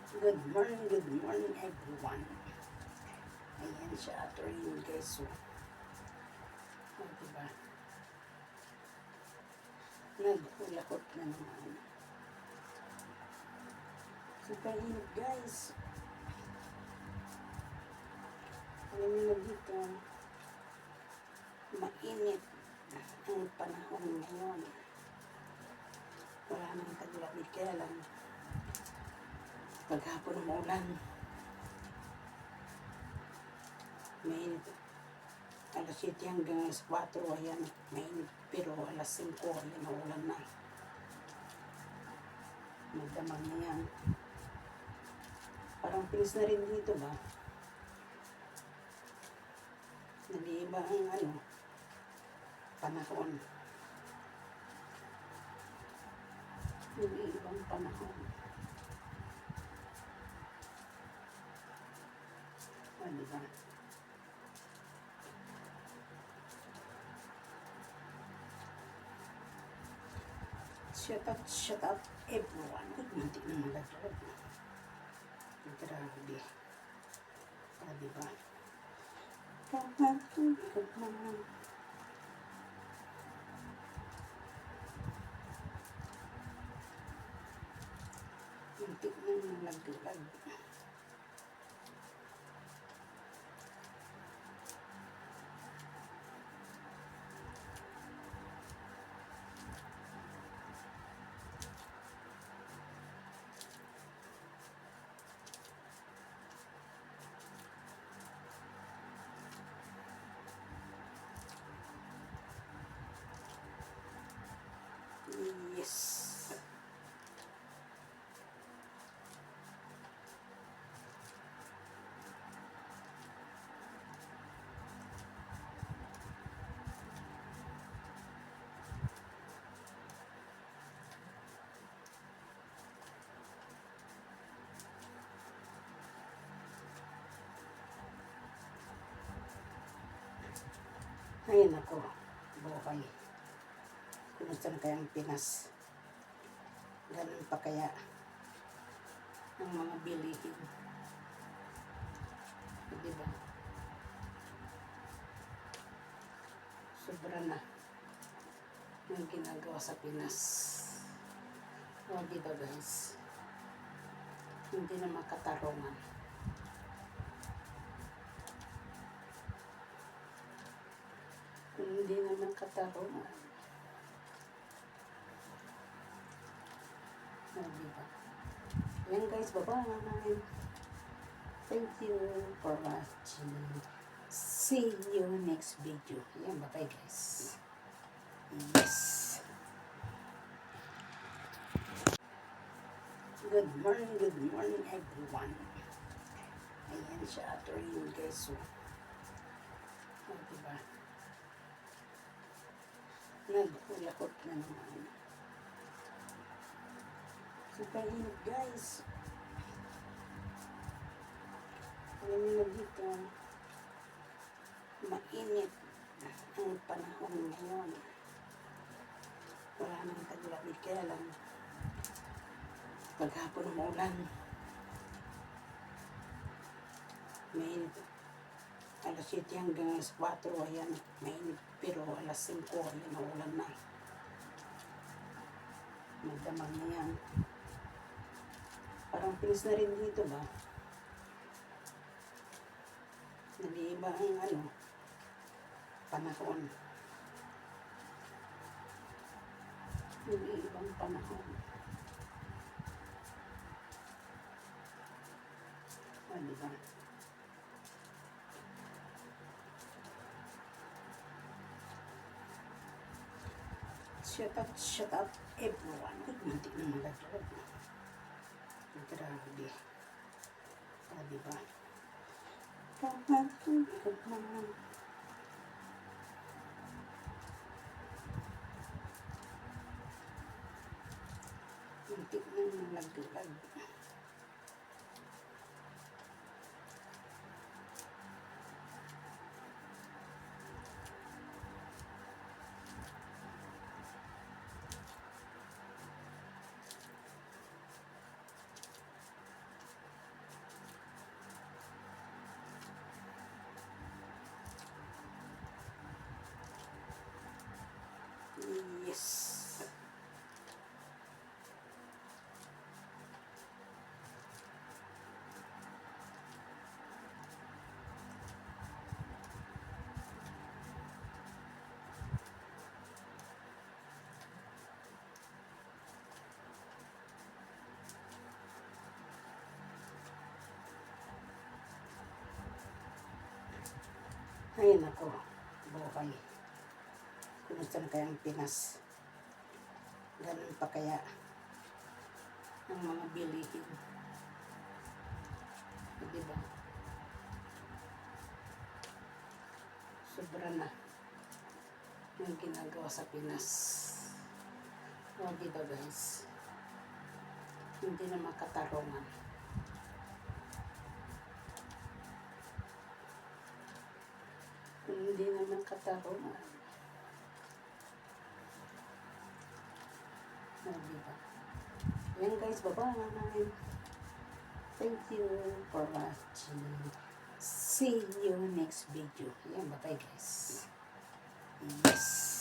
Good morning everyone. Ayan siya, Atorino guys. So, diba? Nagulakot na naman. Super init guys. Alam niyo na dito, mainit ang panahon ngayon. Wala nang taglamig, kaya lang paghapon umuulan. Mainit. Alas 7 hanggang alas 4, ayan, mainit. Pero alas 5, ayan, naulan na. Magdamag na yan. Parang pinis na rin dito ba? Nag-iiba ang panahon. Nag-iibang panahon. Diba? Shut up everyone. Mantik na malaglag. Grabe. Diba? Mantik na malaglag. Yes. Ayun ako, buhay. Kumusta na kayang Pinas? Ganun pa kaya ang mga bilihin? Diba? Sobra na yung ginagawa sa Pinas. O diba guys? Hindi na makatarungan. Hindi na makatarungan. Diba? Yan guys, bye-bye. Thank you for watching. See you next video. Yan, bye-bye guys. Yes. Good morning everyone. Ayan siya, Atorino guys. So, diba? Nagulakot na naman. Super init guys. Alam niyo na dito, mainit ang panahon ngayon. Wala nang taglamig, kaya lang paghapon umuulan. Mainit. Alas 7 hanggang alas 4, ayan, mainit. Pero alas 5, ayan, naulan na. Magdamag na yan. Parang pinis na rin dito ba? Nag-iiba ang panahon. Nag-iibang panahon. Diba? Shut up everyone. Mantik na malaglag. Grabe. Diba? Mantik na malaglag. Yes. Ay, nako. Buhay. Kumusta na kaya ang Pinas? Ganun pa kaya ang mga bilihin. Diba? Sobra na yung ginagawa sa Pinas. O, diba guys? Hindi na makatarungan. Hindi naman katarungan. O, diba? Yan guys, bye-bye. Thank you for watching. See you next video. Yan, bye-bye guys. Yes.